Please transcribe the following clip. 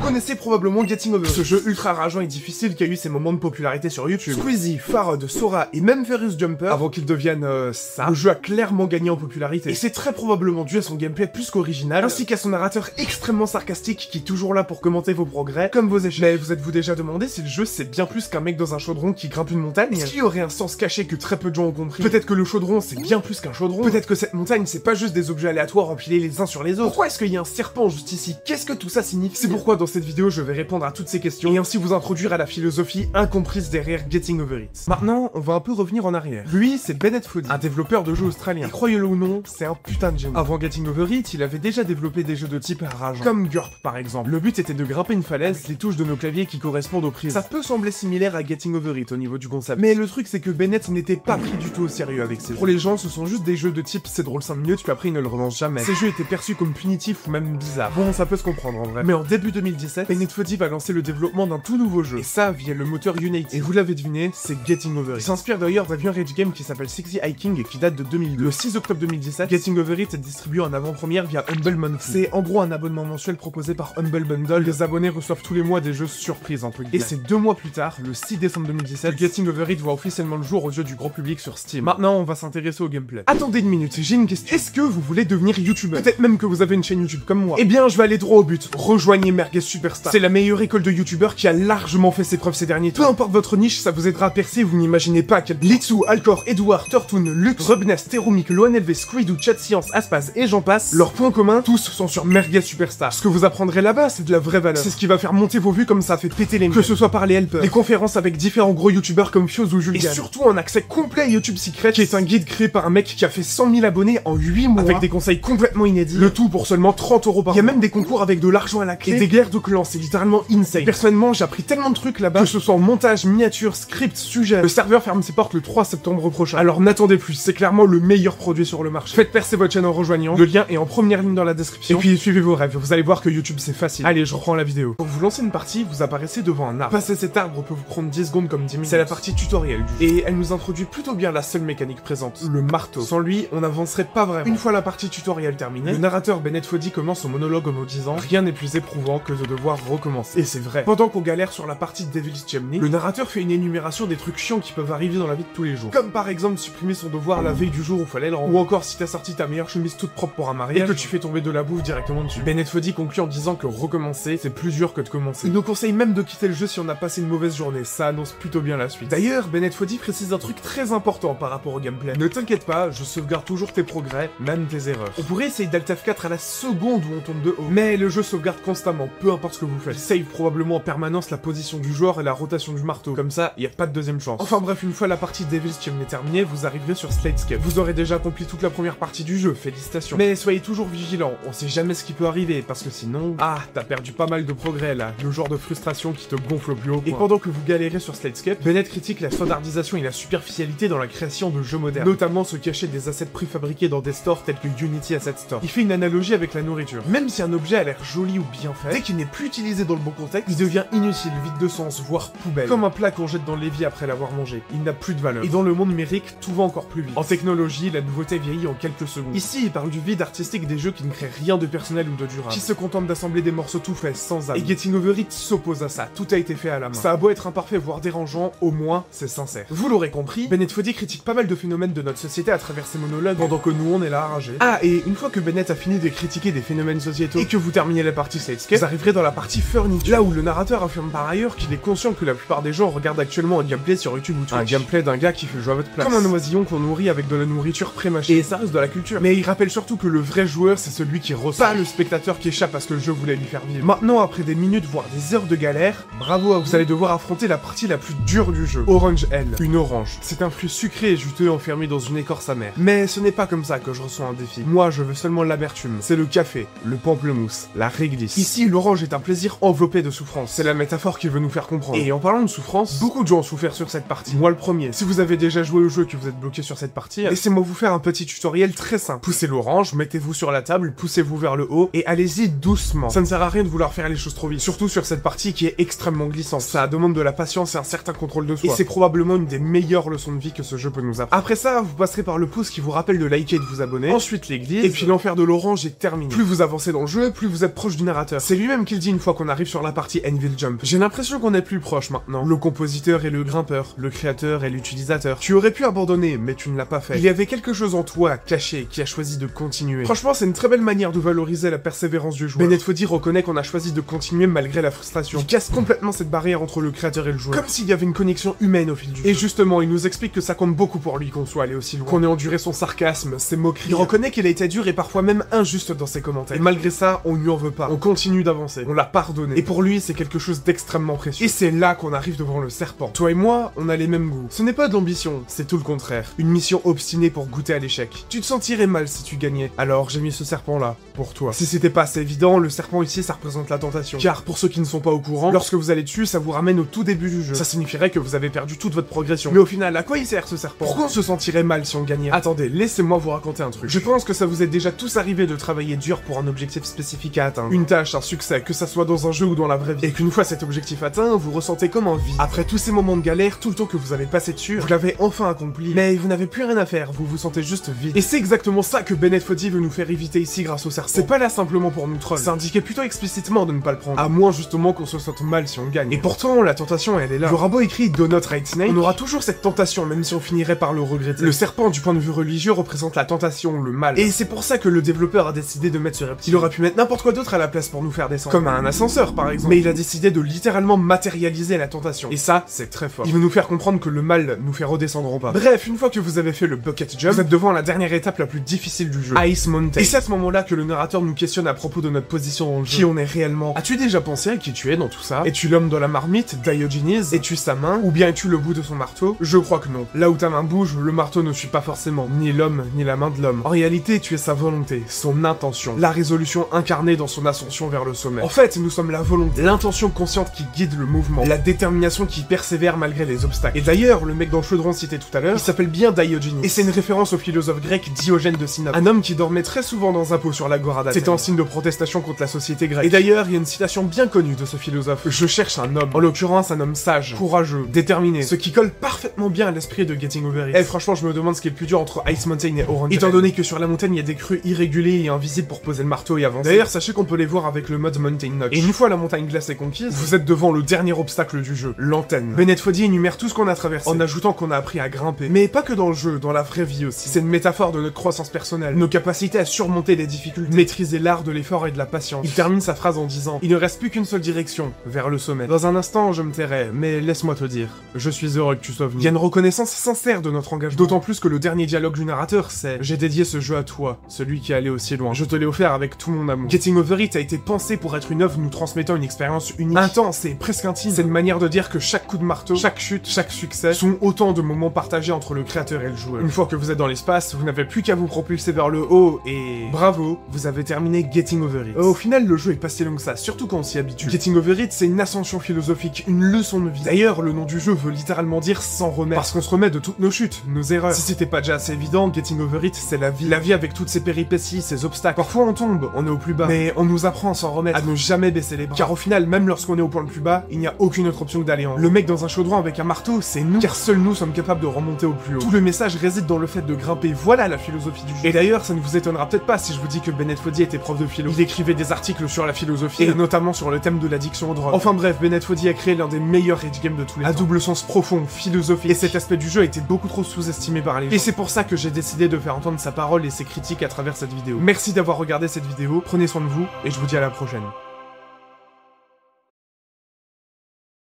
connaissez probablement Getting Over It, ce jeu ultra rageant et difficile qui a eu ses moments de popularité sur YouTube. Squeezie, Farod, Sora et même Ferus Jumper, avant qu'il devienne ça, le jeu a clairement gagné en popularité. Et c'est très probablement dû à son gameplay plus qu'original, ainsi qu'à son narrateur extrêmement sarcastique qui est toujours là pour commenter vos progrès, comme vos échecs. Mais vous êtes-vous déjà demandé si le jeu c'est bien plus qu'un mec dans un chaudron qui grimpe une montagne? Est-ce qu'il y aurait un sens caché que très peu de gens ont compris? Peut-être que le chaudron c'est bien plus qu'un chaudron. Peut-être que cette montagne c'est pas juste des objets aléatoires empilés les uns sur les autres. Pourquoi est-ce qu'il y a un serpent juste ici? Qu'est-ce que tout ça signifie? C'est pourquoi dans cette vidéo je vais répondre à toutes ces questions et ainsi vous introduire à la philosophie incomprise derrière Getting Over It. Maintenant, on va un peu revenir en arrière. Lui, c'est Bennett Foddy, un développeur de jeux australien. Et croyez-le ou non, c'est un putain de génie. Avant Getting Over It, il avait déjà développé des jeux de type rageant, comme GURP par exemple. Le but était de grimper une falaise, les touches de nos claviers qui correspondent aux prises. Ça peut sembler similaire à Getting Over It au niveau du concept. Mais le truc c'est que Bennett n'était pas pris du tout au sérieux avec ces jeux. Pour les gens, ce sont juste des jeux de type c'est drôle 5 minutes, puis après ils ne le relancent jamais. Ces jeux étaient perçus comme punitifs ou même bizarres. Bon, ça peut se comprendre en vrai. Mais en début 2017, Bennett Foddy va lancer le développement d'un tout nouveau jeu. Et ça via le moteur Unity. Et vous l'avez deviné, c'est Getting Over It. Il s'inspire d'ailleurs d'un vieux rage game qui s'appelle Sexy Hiking et qui date de 2002. Le 6 octobre 2017, Getting Over It est distribué en avant-première via Humble Monthly. C'est en gros un abonnement mensuel proposé par Humble Bundle. Les abonnés reçoivent tous les mois des jeux surprises entre guillemets. Et c'est 2 mois plus tard, le 6 décembre 2017, Getting Over It voit officiellement le jour aux yeux du grand public sur Steam. Maintenant, on va s'intéresser au gameplay. Attendez une minute, j'ai une question. Est-ce que vous voulez devenir youtubeur? Peut-être même que vous avez une chaîne YouTube comme moi. Eh bien, je vais aller droit au but. Rejoignez Merguez Superstar. C'est la meilleure école de youtubeurs qui a largement fait ses preuves ces derniers temps. Peu importe votre niche, ça vous aidera à percer, vous n'imaginez pas à quel... Litsu, Alcor, Edouard, Turtoon, Lux, Rubnest, Terumik, LoanLV, Squidou, Chat Science, Aspaz et j'en passe. Leurs points communs, tous sont sur Merguez Superstar. Ce que vous apprendrez là-bas, c'est de la vraie valeur. C'est ce qui va faire monter vos vues comme ça fait péter les miennes. Que ce soit par les helpers, les conférences avec différents gros youtubeurs comme Fioz ou Julien. Et surtout un accès complet à YouTube Secret, qui est un guide créé par un mec qui a fait 100 000 abonnés en 8 mois. Avec des conseils complètement inédits. Le tout pour seulement 30 € par mois. Il y a même des concours avec de l'argent à la clé. Et des guerres de clans, c'est littéralement insane. Personnellement, j'ai appris tellement de trucs là-bas, que ce soit en montage, miniature, script, sujet. Le serveur ferme ses portes le 3 septembre prochain. Alors n'attendez plus, c'est clairement le meilleur produit sur le marché. Faites percer votre chaîne en rejoignant. Le lien est en première ligne dans la description. Et puis suivez vos rêves, vous allez voir que YouTube c'est facile. Allez, je reprends la vidéo. Pour vous lancer une partie, vous apparaissez devant un arbre. Passer cet arbre peut vous prendre 10 secondes comme 10 minutes. C'est la partie tutoriel du jeu. Et elle nous introduit plutôt bien la seule mécanique présente, le marteau. Sans lui, on n'avancerait pas vraiment. Une fois la partie tutoriel terminée, le narrateur Bennett Foddy commence son monologue en nous disant « Rien n'est plus éprouvant que de devoir recommencer. » Et c'est vrai. Pendant qu'on galère sur la partie de Devil's Chimney, le narrateur fait une énumération des trucs chiants qui peuvent arriver dans la vie de tous les jours. Comme par exemple supprimer son devoir la veille du jour où fallait le rendre. Ou encore si t'as sorti ta meilleure chemise toute propre pour un mariage et que tu fais tomber de la bouffe directement dessus. Bennett Foddy conclut en disant que recommencer, c'est plus dur que de commencer. Il nous conseille même de quitter le jeu si on a passé une mauvaise journée. Ça annonce plutôt bien la suite. D'ailleurs, Bennett Foddy précise un truc très important par rapport au gameplay. Ne t'inquiète pas, je sauvegarde toujours tes progrès, même tes erreurs. On pourrait essayer d'Alt F4 à la seconde où on tombe de haut, mais le jeu sauvegarde constamment, peu importe ce que vous faites. Il save probablement en permanence la position du joueur et la rotation du marteau. Comme ça, y a pas de deuxième chance. Enfin bref, une fois la partie Devil's Chimney terminée, vous arriverez sur Sladescape. Vous aurez déjà accompli toute la première partie du jeu, félicitations. Mais soyez toujours vigilants, on sait jamais ce qui peut arriver, parce que sinon... Ah, t'as perdu pas mal de progrès là, le genre de frustration qui te gonfle au plus haut point. Et pendant que vous galérez sur Sladescape, Bennett critique la standardisation et la superficialité dans la création de jeux modernes, notamment se cacher des assets préfabriqués dans des stores tels que Unity Asset Store. Il fait une analogie avec la nourriture. Même si un objet a l'air joli ou bien fait, dès qu'il n'est plus utilisé dans le bon contexte, il devient inutile, vide de sens, voire poubelle. Comme un plat qu'on jette dans l'évier après l'avoir mangé. Il n'a plus de valeur. Et dans le monde numérique, tout va encore plus vite. En technologie, la nouveauté vieillit en quelques secondes. Ici, il parle du vide artistique des jeux qui ne créent rien de personnel ou de durable, qui se contentent d'assembler des morceaux tout faits, sans âme. Et Getting Over It s'oppose à ça. Tout a été fait à la main. Ça a beau être imparfait, voire dérangeant, au moins, c'est sincère. Vous l'aurez compris, Bennett Foddy critique pas mal de phénomènes de notre société à travers ses monologues, pendant que nous, on est là à rager. Ah, et une fois que Bennett a fini de critiquer des phénomènes sociétaux et que vous terminez la partie Sladescape, vous arriverez dans la partie Furniture, là où le narrateur affirme par ailleurs qu'il est conscient que la plupart des gens regardent actuellement un gameplay sur YouTube ou Twitch. Un gameplay d'un gars qui fait jouer à votre place. Comme un oisillon qu'on nourrit avec de la nourriture pré-mâchée. Et ça reste de la culture. Mais il rappelle surtout que le vrai joueur, c'est celui qui ressent, pas le spectateur qui échappe à ce que le jeu voulait lui faire vivre. Maintenant, après des minutes, voire des heures de galère, bravo à vous. Vous allez devoir affronter la partie la plus dure du jeu. Orange Hell. Une orange. C'est un fruit sucré et juteux enfermé dans une écorce amère. Mais ce n'est pas comme ça que je ressens un défi. Moi, je veux seulement l'amertume. C'est le café, le pamplemousse, la réglisse. Ici, l'orange est un plaisir enveloppé de souffrance. C'est la métaphore qu'il veut nous faire comprendre. Et en parlant de souffrance, beaucoup de gens ont souffert sur cette partie. Moi le premier. Si vous avez déjà joué au jeu et que vous êtes bloqué sur cette partie, laissez-moi vous faire un petit tutoriel très simple. Poussez l'orange, mettez-vous sur la table, poussez-vous vers le haut et allez-y doucement. Ça ne sert à rien de vouloir faire les choses trop vite. Surtout sur cette partie qui est extrêmement glissante. Ça demande de la patience et un certain contrôle de soi. Et c'est probablement une des meilleures leçons de vie que ce jeu peut nous apprendre. Après ça, vous passerez par le pouce qui vous rappelle de liker et de vous abonner. Ensuite l'église. Et puis l'enfer de l'orange est terminé. Plus vous avancez dans le jeu, plus vous êtes proche du narrateur. C'est lui-même qu'il dit une fois qu'on arrive sur la partie Anvil Jump. J'ai l'impression qu'on est plus proche maintenant. Le compositeur et le grimpeur, le créateur et l'utilisateur. Tu aurais pu abandonner, mais tu ne l'as pas fait. Il y avait quelque chose en toi, caché, qui a choisi de continuer. Franchement, c'est une très belle manière de valoriser la persévérance du joueur. Bennett Foddy reconnaît qu'on a choisi de continuer malgré la frustration. Il casse complètement cette barrière entre le créateur et le joueur. Comme s'il y avait une connexion humaine au fil du jeu. Et justement, il nous explique que ça compte beaucoup pour lui qu'on soit allé aussi loin. Qu'on ait enduré son sarcasme, ses moqueries. Il reconnaît qu'il a été dur et parfois même injuste dans ses commentaires. Et malgré ça, on lui en veut pas. On continue d'avancer. On l'a pardonné. Et pour lui, c'est quelque chose d'extrêmement précieux. Et c'est là qu'on arrive devant le serpent. Toi et moi, on a les mêmes goûts. Ce n'est pas de l'ambition, c'est tout le contraire. Une mission obstinée pour goûter à l'échec. Tu te sentirais mal si tu gagnais. Alors j'ai mis ce serpent là, pour toi. Si c'était pas assez évident, le serpent ici, ça représente la tentation. Car pour ceux qui ne sont pas au courant, lorsque vous allez dessus, ça vous ramène au tout début du jeu. Ça signifierait que vous avez perdu toute votre progression. Mais au final, à quoi il sert ce serpent? Pourquoi on se sentirait mal si on gagnait? Attendez, laissez-moi vous raconter un truc. Je pense que ça vous est déjà tous arrivé de travailler dur pour un objectif spécifique à atteindre. Une tâche, un succès, que ça soit dans un jeu ou dans la vraie vie. Et qu'une fois cet objectif atteint, vous ressentez comme un vide. Après tous ces moments de galère, tout le temps que vous avez passé dessus, vous l'avez enfin accompli. Mais vous n'avez plus rien à faire, vous vous sentez juste vide. Et c'est exactement ça que Bennett Foddy veut nous faire éviter ici grâce au serpent. C'est pas là simplement pour nous troll. C'est indiqué plutôt explicitement de ne pas le prendre. À moins justement qu'on se sente mal si on gagne. Et pourtant, la tentation, elle est là. Le rabot écrit Do not ride snake. On aura toujours cette tentation, même si on finirait par le regretter. Le serpent, du point de vue religieux, représente la tentation, le mal. Et c'est pour ça que le développeur a décidé de mettre ce reptile. Il aurait pu mettre n'importe quoi d'autre à la place pour nous faire descendre. Comme un ascenseur, par exemple. Mais il a décidé de littéralement matérialiser la tentation. Et ça, c'est très fort. Il veut nous faire comprendre que le mal nous fait redescendre en bas. Bref, une fois que vous avez fait le bucket jump, vous êtes devant la dernière étape la plus difficile du jeu, Ice Mountain. Et c'est à ce moment-là que le narrateur nous questionne à propos de notre position dans le jeu. Qui on est réellement? As-tu déjà pensé à qui tu es dans tout ça? Es-tu l'homme dans la marmite, Diogenes? Es-tu sa main? Ou bien es-tu le bout de son marteau? Je crois que non. Là où ta main bouge, le marteau ne suit pas forcément ni l'homme, ni la main de l'homme. En réalité, tu es sa volonté, son intention, la résolution incarnée dans son ascension vers le sommet. En fait, nous sommes la volonté, l'intention consciente qui guide le mouvement, la détermination qui persévère malgré les obstacles. Et d'ailleurs, le mec dans le chaudron cité tout à l'heure, il s'appelle bien Diogenes. Et c'est une référence au philosophe grec Diogène de Sinope, un homme qui dormait très souvent dans un pot sur l'agora d'Athènes. C'était un signe de protestation contre la société grecque. Et d'ailleurs, il y a une citation bien connue de ce philosophe. Je cherche un homme, en l'occurrence un homme sage, courageux, déterminé, ce qui colle parfaitement bien à l'esprit de Getting Over It. Et franchement, je me demande ce qui est le plus dur entre Ice Mountain et Orange, étant donné que sur la montagne, il y a des crues irréguliers et invisibles pour poser le marteau et avancer. D'ailleurs, sachez qu'on peut les voir avec le mode Mountain Notch. Et une fois la montagne glacée conquise, vous êtes devant le dernier obstacle du jeu, l'antenne. Bennett Foddy énumère tout ce qu'on a traversé, en ajoutant qu'on a appris à grimper. Mais pas que dans le jeu, dans la vraie vie aussi. C'est une métaphore de notre croissance personnelle, nos capacités à surmonter les difficultés, maîtriser l'art de l'effort et de la patience. Il termine sa phrase en disant « Il ne reste plus qu'une seule direction, vers le sommet. » Dans un instant, je me tairai, mais laisse-moi te dire, je suis heureux que tu sois venu. Il y a une reconnaissance sincère de notre engagement. D'autant plus que le dernier dialogue du narrateur, c'est « J'ai dédié ce jeu à toi, celui qui est allé aussi loin. Je te l'ai offert avec tout mon amour. » Getting Over It a été pensé pour être une œuvre nous transmettant une expérience unique, intense et presque intime. C'est une manière de dire que chaque coup de marteau, chaque chute, chaque succès sont autant de moments partagés entre le créateur et le joueur. Une fois que vous êtes dans l'espace, vous n'avez plus qu'à vous propulser vers le haut et... bravo, vous avez terminé Getting Over It. Au final, le jeu est pas si long que ça, surtout quand on s'y habitue. Getting Over It, c'est une ascension philosophique, une leçon de vie. D'ailleurs, le nom du jeu veut littéralement dire s'en remettre, parce qu'on se remet de toutes nos chutes, nos erreurs. Si c'était pas déjà assez évident, Getting Over It, c'est la vie. La vie avec toutes ses péripéties, ses obstacles. Parfois on tombe, on est au plus bas, mais on nous apprend à s'en remettre, à ne jamais baisser les bras. Car au final, même lorsqu'on est au point le plus bas, il n'y a aucune autre option que d'aller en haut. Le mec dans un chaudron avec un marteau, c'est nous, car seuls nous sommes capables de remonter au plus haut. Tout le message réside dans le fait de grimper, voilà la philosophie du jeu. Et d'ailleurs, ça ne vous étonnera peut-être pas si je vous dis que Bennett Foddy était prof de philo. Il écrivait des articles sur la philosophie, et notamment sur le thème de l'addiction aux drogues. Enfin bref, Bennett Foddy a créé l'un des meilleurs rage games de tous les temps. À double sens profond, philosophique, et cet aspect du jeu a été beaucoup trop sous-estimé par les gens. Et c'est pour ça que j'ai décidé de faire entendre sa parole et ses critiques à travers cette vidéo. Merci d'avoir regardé cette vidéo, prenez soin de vous, et je vous dis à la prochaine.